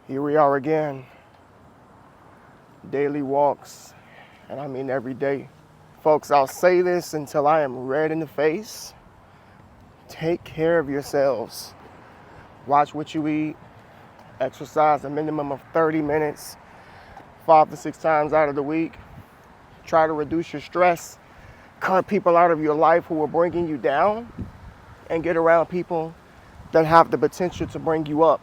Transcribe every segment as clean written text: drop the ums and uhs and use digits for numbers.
Here we are again, daily walks, and I mean every day. Folks, I'll say this until I am red in the face. Take care of yourselves. Watch what you eat. Exercise a minimum of 30 minutes, 5 to 6 times out of the week. Try to reduce your stress. Cut people out of your life who are bringing you down, and get around people that have the potential to bring you up.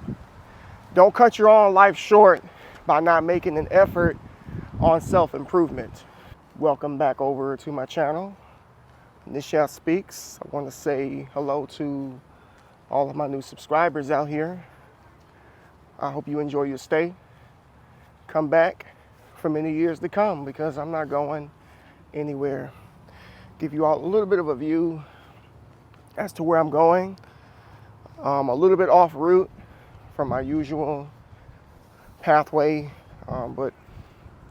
Don't cut your own life short by not making an effort on self-improvement. Welcome back over to my channel. Nichelle Speaks. I want to say hello to all of my new subscribers out here. I hope you enjoy your stay. Come back for many years to come because I'm not going anywhere. Give you all a little bit of a view as to where I'm going. A little bit off route from my usual pathway, but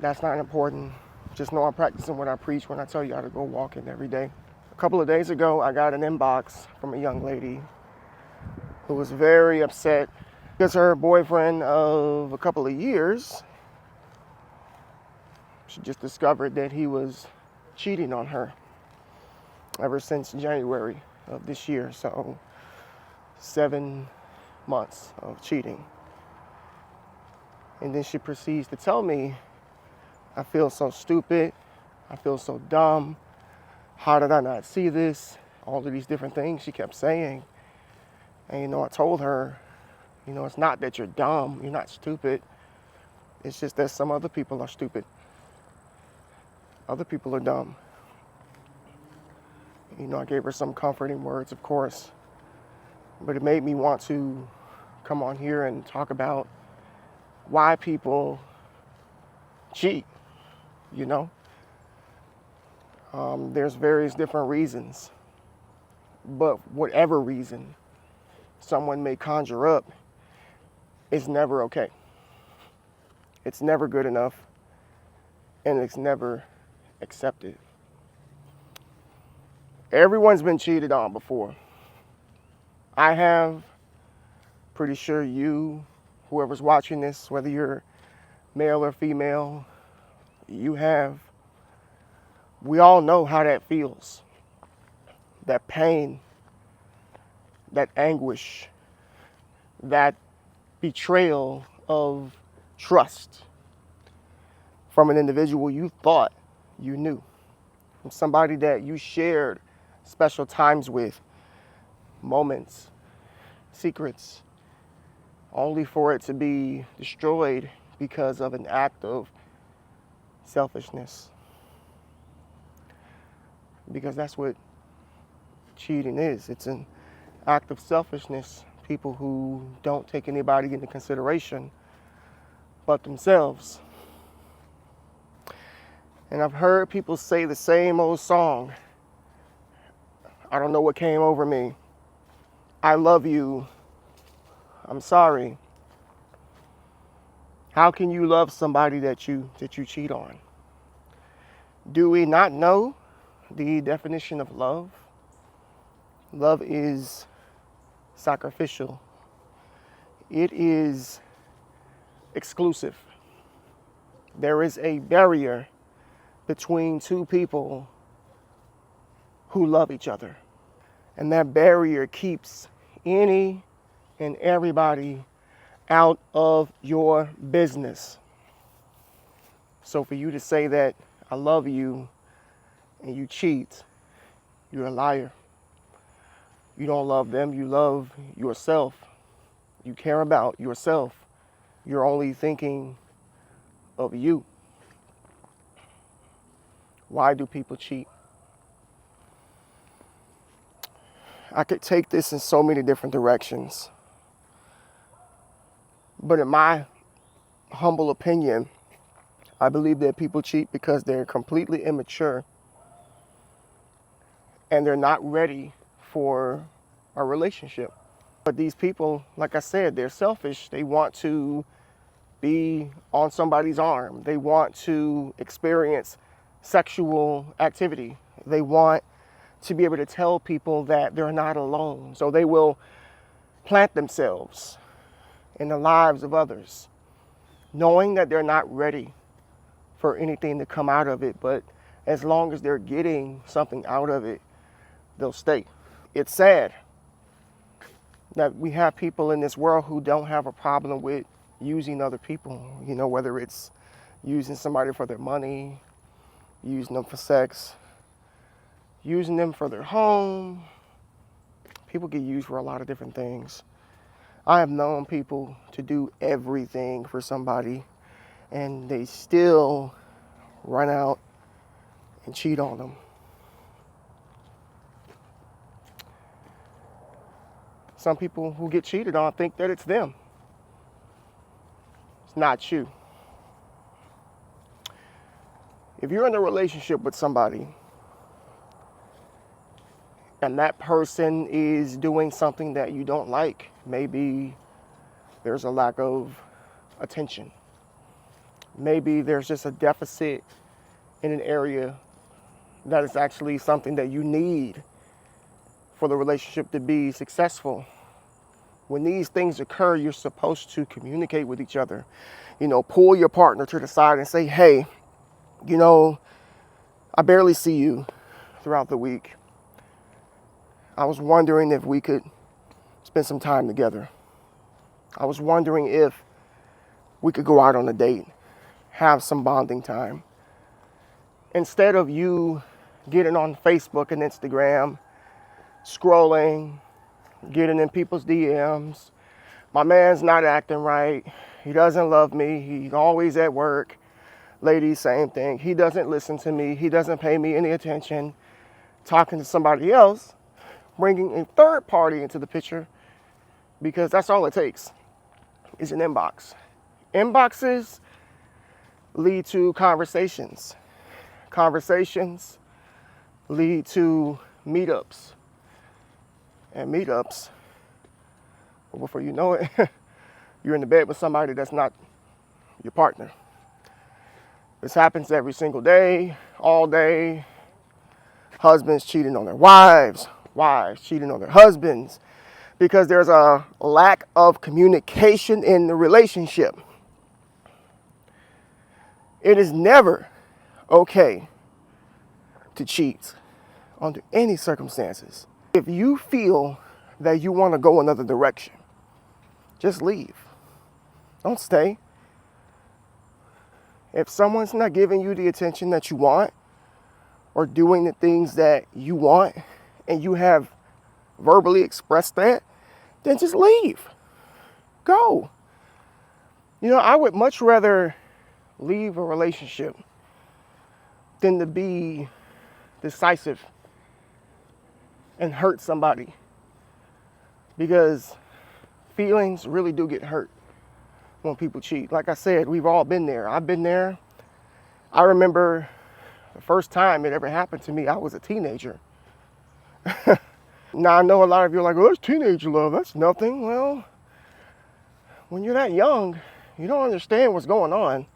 that's not important. Just know I'm practicing what I preach when I tell you how to go walking every day. A couple of days ago, I got an inbox from a young lady who was very upset because her boyfriend of a couple of years, she just discovered that he was cheating on her ever since January of this year. So 7 months of cheating. And then she proceeds to tell me, I feel so stupid. I feel so dumb. How did I not see this? All of these different things she kept saying. And I told her, it's not that you're dumb. You're not stupid. It's just that some other people are stupid. Other people are dumb. I gave her some comforting words, of course. But it made me want to come on here and talk about why people cheat, There's various different reasons. But whatever reason someone may conjure up is never okay. It's never good enough, and it's never accepted. Everyone's been cheated on before. I have. Pretty sure you, whoever's watching this, whether you're male or female, you have. We all know how that feels. That pain, that anguish, that betrayal of trust from an individual you thought you knew, from somebody that you shared special times with, moments, secrets, only for it to be destroyed because of an act of selfishness. Because that's what cheating is. It's an act of selfishness. People who don't take anybody into consideration but themselves. And I've heard people say the same old song. I don't know what came over me. I love you. I'm sorry. How can you love somebody that you cheat on? Do we not know the definition of love? Love is sacrificial. It is exclusive. There is a barrier between two people who love each other. And that barrier keeps any and everybody out of your business. So for you to say that I love you and you cheat, you're a liar. You don't love them, you love yourself. You care about yourself. You're only thinking of you. Why do people cheat? I could take this in so many different directions. But in my humble opinion, I believe that people cheat because they're completely immature and they're not ready for a relationship. But these people, like I said, they're selfish. They want to be on somebody's arm. They want to experience sexual activity. They want to be able to tell people that they're not alone. So they will plant themselves in the lives of others. knowing that they're not ready for anything to come out of it, but as long as they're getting something out of it, they'll stay. It's sad that we have people in this world who don't have a problem with using other people, whether it's using somebody for their money, using them for sex, using them for their home. People get used for a lot of different things. I have known people to do everything for somebody and they still run out and cheat on them. Some people who get cheated on think that it's them. It's not you. If you're in a relationship with somebody and that person is doing something that you don't like, maybe there's a lack of attention. Maybe there's just a deficit in an area that is actually something that you need for the relationship to be successful. When these things occur, you're supposed to communicate with each other. Pull your partner to the side and say, hey, I barely see you throughout the week. I was wondering if we could spend some time together. I was wondering if we could go out on a date, have some bonding time. Instead of you getting on Facebook and Instagram, scrolling, getting in people's DMs, my man's not acting right, he doesn't love me, he's always at work. Ladies, same thing. He doesn't listen to me, he doesn't pay me any attention. Talking to somebody else, bringing a third party into the picture, because that's all it takes is an inbox. Inboxes lead to conversations. Conversations lead to meetups. And meetups, well, before you know it, you're in the bed with somebody that's not your partner. This happens every single day, all day. Husbands cheating on their wives, wives cheating on their husbands, because there's a lack of communication in the relationship. It is never okay to cheat under any circumstances. If you feel that you want to go another direction, just leave. Don't stay. If someone's not giving you the attention that you want or doing the things that you want and you have verbally expressed that, then just leave. Go. I would much rather leave a relationship than to be decisive and hurt somebody, because feelings really do get hurt when people cheat. Like I said, we've all been there. I've been there. I remember the first time it ever happened to me, I was a teenager. Now, I know a lot of you are like, oh, it's teenage love, that's nothing. Well, when you're that young, you don't understand what's going on.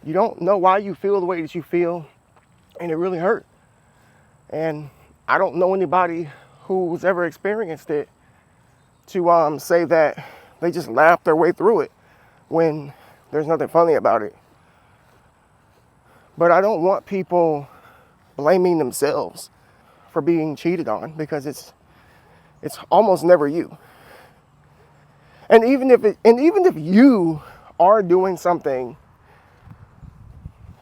You don't know why you feel the way that you feel, and it really hurt. And I don't know anybody who's ever experienced it to say that they just laughed their way through it when there's nothing funny about it. But I don't want people blaming themselves for being cheated on, because it's almost never you. And even if you are doing something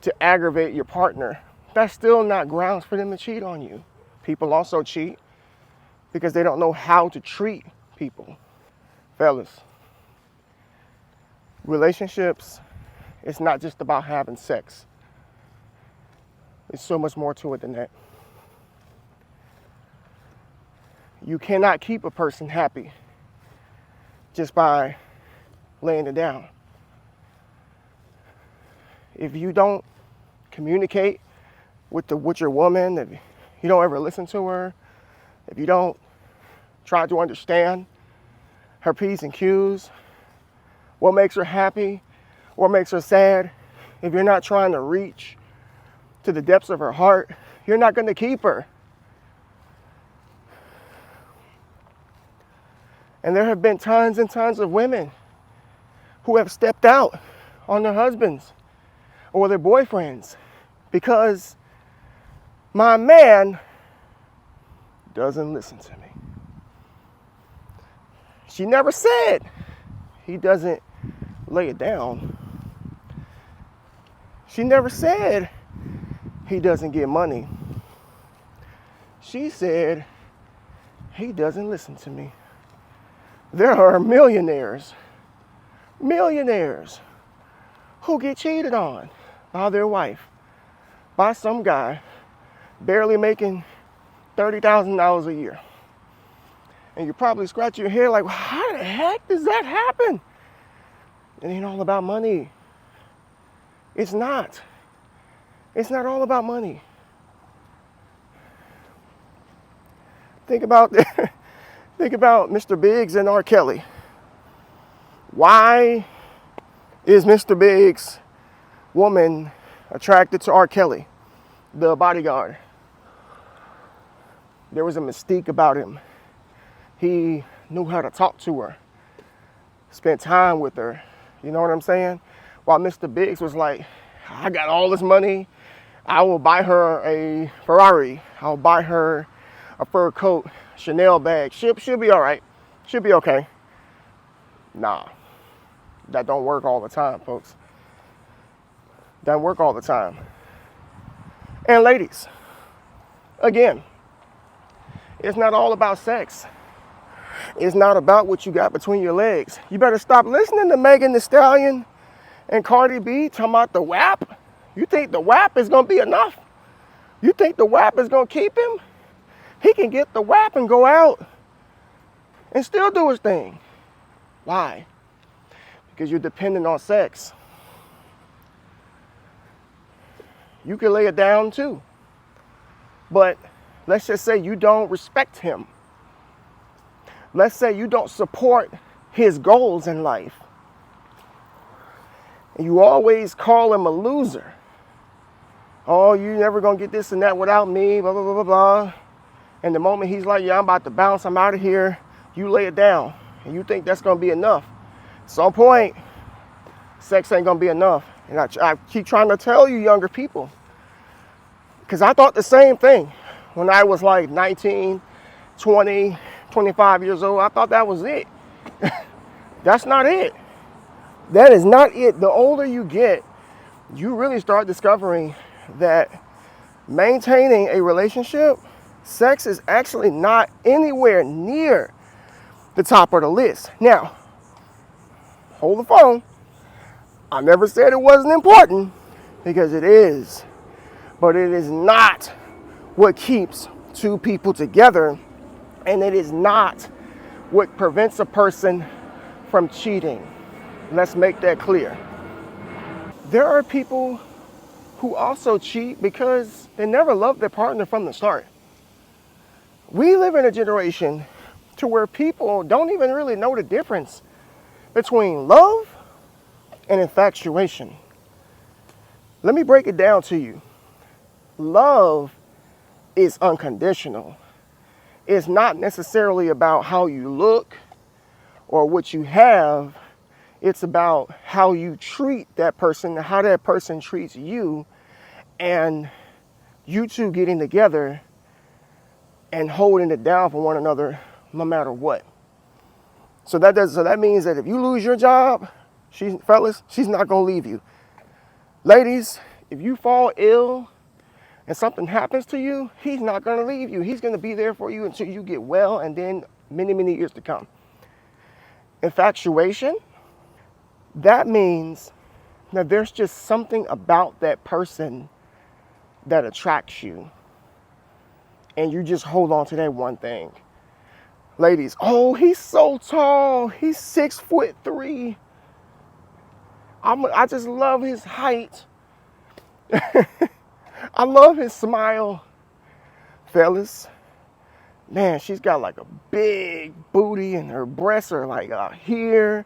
to aggravate your partner, that's still not grounds for them to cheat on you. People also cheat because they don't know how to treat people. Fellas, relationships, it's not just about having sex. There's so much more to it than that. You cannot keep a person happy just by laying it down. If you don't communicate with your woman, if you don't ever listen to her, if you don't try to understand her P's and Q's, what makes her happy, what makes her sad, if you're not trying to reach to the depths of her heart, you're not going to keep her. And there have been tons and tons of women who have stepped out on their husbands or their boyfriends because my man doesn't listen to me. She never said he doesn't lay it down. She never said he doesn't get money. She said he doesn't listen to me. There are millionaires who get cheated on by their wife, by some guy barely making $30,000 a year. And you're probably scratching your head like, how the heck does that happen? It ain't all about money. It's not. It's not all about money. Think about Mr. Biggs and R. Kelly. Why is Mr. Biggs' woman attracted to R. Kelly, the bodyguard? There was a mystique about him. He knew how to talk to her, spent time with her. You know what I'm saying? While Mr. Biggs was like, I got all this money. I will buy her a Ferrari. I'll buy her a fur coat, Chanel bag. She'll be all right. She'll be okay. Nah, that don't work all the time, folks. Doesn't work all the time. And ladies, again, it's not all about sex. It's not about what you got between your legs. You better stop listening to Megan Thee Stallion and Cardi B talking about the WAP. You think the WAP is going to be enough? You think the WAP is going to keep him? He can get the WAP and go out and still do his thing. Why? Because you're dependent on sex. You can lay it down too. But let's just say you don't respect him. Let's say you don't support his goals in life. And you always call him a loser. Oh, you never gonna get this and that without me, blah, blah, blah, blah, blah. And the moment he's like, yeah, I'm about to bounce, I'm out of here, you lay it down. And you think that's gonna be enough. At some point, sex ain't gonna be enough. And I keep trying to tell you younger people, because I thought the same thing when I was like 19, 20, 25 years old. I thought that was it. That's not it. That is not it. The older you get, you really start discovering that maintaining a relationship, sex is actually not anywhere near the top of the list. Now, hold the phone. I never said it wasn't important, because it is. But it is not what keeps two people together, and it is not what prevents a person from cheating. Let's make that clear. There are people who also cheat because they never loved their partner from the start. We live in a generation to where people don't even really know the difference between love and infatuation. Let me break it down to you. Love is unconditional. It's not necessarily about how you look or what you have. It's about how you treat that person, how that person treats you, and you two getting together and holding it down for one another no matter what. So that means that if you lose your job, fellas, she's not gonna leave you. Ladies, if you fall ill and something happens to you, he's not gonna leave you. He's gonna be there for you until you get well, and then many, many years to come. Infatuation, that means that there's just something about that person that attracts you, and you just hold on to that one thing. Ladies, oh, he's so tall. He's 6'3". I just love his height. I love his smile. Fellas, man, she's got like a big booty, and her breasts are like here,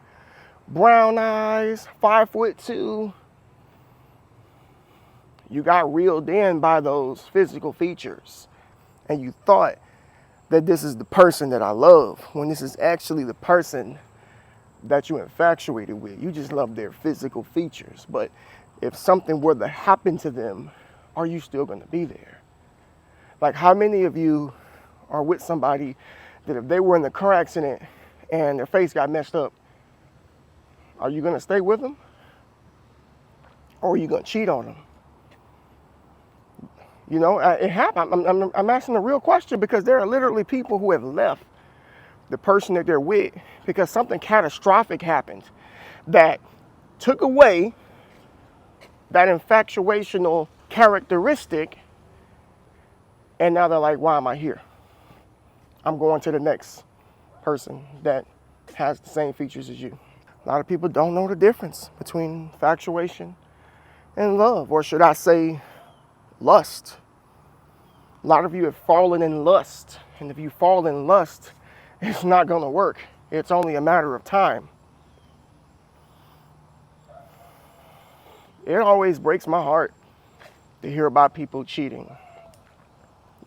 brown eyes, 5'2". You got reeled in by those physical features, and you thought that this is the person that I love, when this is actually the person that you're infatuated with. You just love their physical features. But if something were to happen to them, are you still going to be there? Like, how many of you are with somebody that if they were in a car accident and their face got messed up, are you going to stay with them? Or are you going to cheat on them? You know, it happened. I'm asking a real question because there are literally people who have left the person that they're with because something catastrophic happened that took away that infatuational characteristic, and now they're like, why am I here? I'm going to the next person that has the same features as you. A lot of people don't know the difference between infatuation and love, or should I say lust. A lot of you have fallen in lust, and if you fall in lust, it's not going to work. It's only a matter of time. It always breaks my heart to hear about people cheating.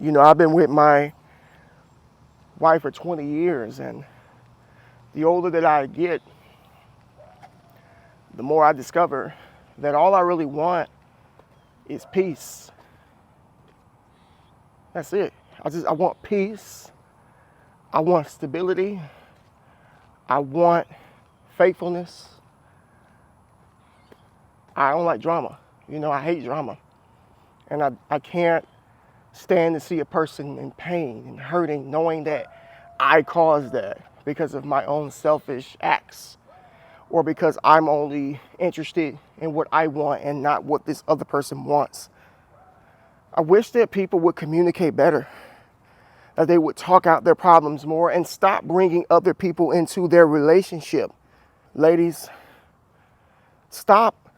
You know, I've been with my wife for 20 years, and the older that I get, the more I discover that all I really want is peace. That's it. I want peace. I want stability. I want faithfulness. I don't like drama. You know, I hate drama. And I can't stand to see a person in pain and hurting, knowing that I caused that because of my own selfish acts, or because I'm only interested in what I want and not what this other person wants. I wish that people would communicate better, that they would talk out their problems more and stop bringing other people into their relationship. Ladies, stop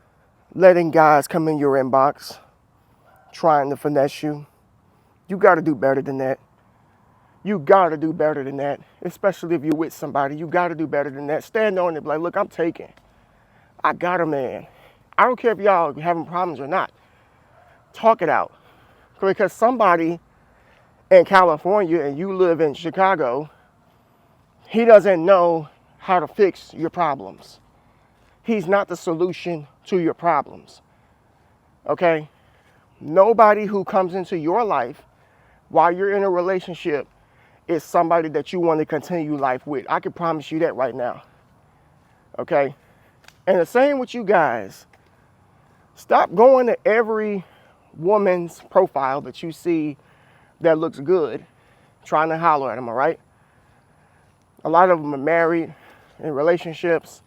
letting guys come in your inbox trying to finesse you. You got to do better than that. You got to do better than that, especially if you're with somebody. You got to do better than that. Stand on it, like, look, I'm taken. I got a man. I don't care if y'all are having problems or not. Talk it out. Because somebody in California and you live in Chicago, he doesn't know how to fix your problems. He's not the solution to your problems. Okay? Nobody who comes into your life while you're in a relationship is somebody that you want to continue life with. I can promise you that right now. Okay? And the same with you guys. Stop going to every woman's profile that you see that looks good, trying to holler at them, all right? A lot of them are married, in relationships,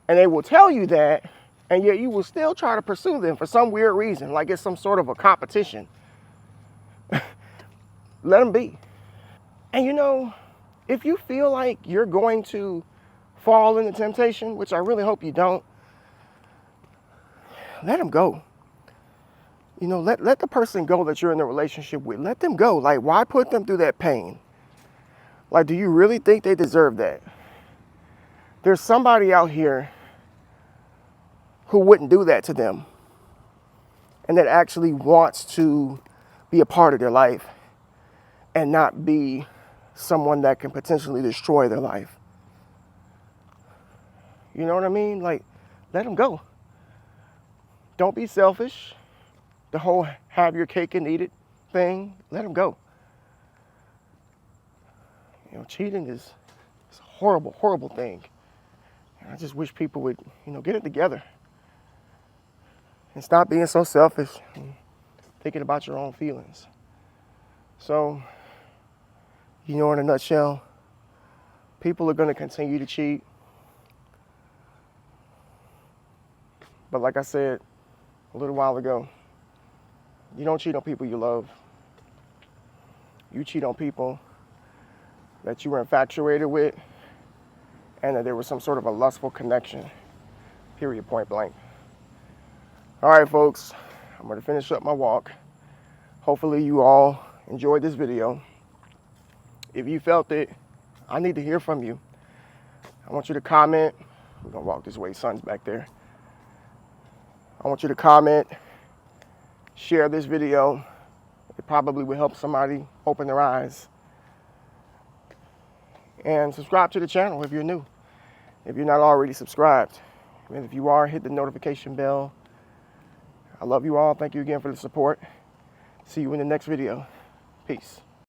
and they will tell you that, and yet you will still try to pursue them for some weird reason, like it's some sort of a competition. Let them be. And you know, if you feel like you're going to fall into temptation, which I really hope you don't, let them go. You know, let the person go that you're in a relationship with. Let them go. Like, why put them through that pain? Like, do you really think they deserve that? There's somebody out here who wouldn't do that to them and that actually wants to be a part of their life and not be someone that can potentially destroy their life. You know what I mean? Like, let them go. Don't be selfish. The whole have your cake and eat it thing, let them go. You know, cheating is a horrible, horrible thing. And I just wish people would, you know, get it together and stop being so selfish and thinking about your own feelings. So, you know, in a nutshell, people are going to continue to cheat. But like I said a little while ago, you don't cheat on people you love. You cheat on people that you were infatuated with and that there was some sort of a lustful connection. Period, point blank. All right, folks, I'm going to finish up my walk. Hopefully you all enjoyed this video. If you felt it, I need to hear from you. I want you to comment. We're going to walk this way. Sun's back there. I want you to comment, share this video. It probably will help somebody open their eyes. And subscribe to the channel if you're new. if you're not already subscribed. And if you are, hit the notification bell. I love you all. Thank you again for the support. See you in the next video. Peace.